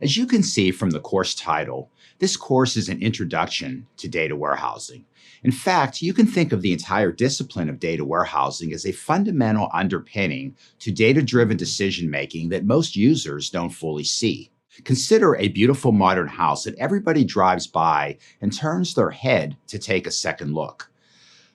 As you can see from the course title, this course is an introduction to data warehousing. In fact, you can think of the entire discipline of data warehousing as a fundamental underpinning to data-driven decision-making that most users don't fully see. Consider a beautiful modern house that everybody drives by and turns their head to take a second look.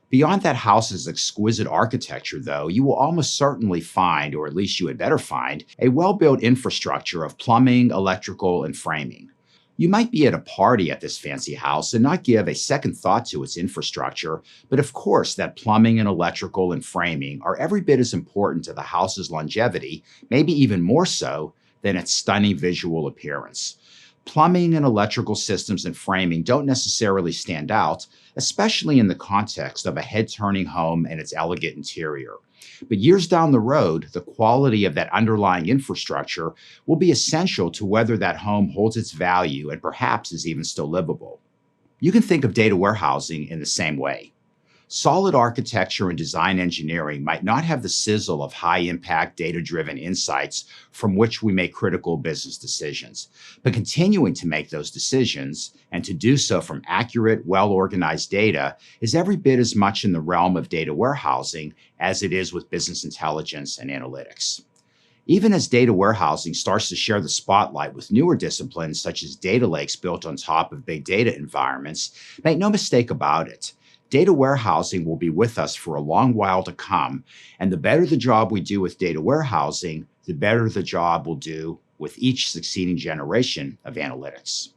Beyond that house's exquisite architecture, though, you will almost certainly find, or at least you had better find, a well-built infrastructure of plumbing, electrical, and framing. You might be at a party at this fancy house and not give a second thought to its infrastructure, but of course that plumbing and electrical and framing are every bit as important to the house's longevity, maybe even more so than its stunning visual appearance. Plumbing and electrical systems and framing don't necessarily stand out, especially in the context of a head-turning home and its elegant interior. But years down the road, the quality of that underlying infrastructure will be essential to whether that home holds its value and perhaps is even still livable. You can think of data warehousing in the same way. Solid architecture and design engineering might not have the sizzle of high-impact, data-driven insights from which we make critical business decisions. But continuing to make those decisions, and to do so from accurate, well-organized data, is every bit as much in the realm of data warehousing as it is with business intelligence and analytics. Even as data warehousing starts to share the spotlight with newer disciplines such as data lakes built on top of big data environments, make no mistake about it. Data warehousing will be with us for a long while to come, and the better the job we do with data warehousing, the better the job we'll do with each succeeding generation of analytics.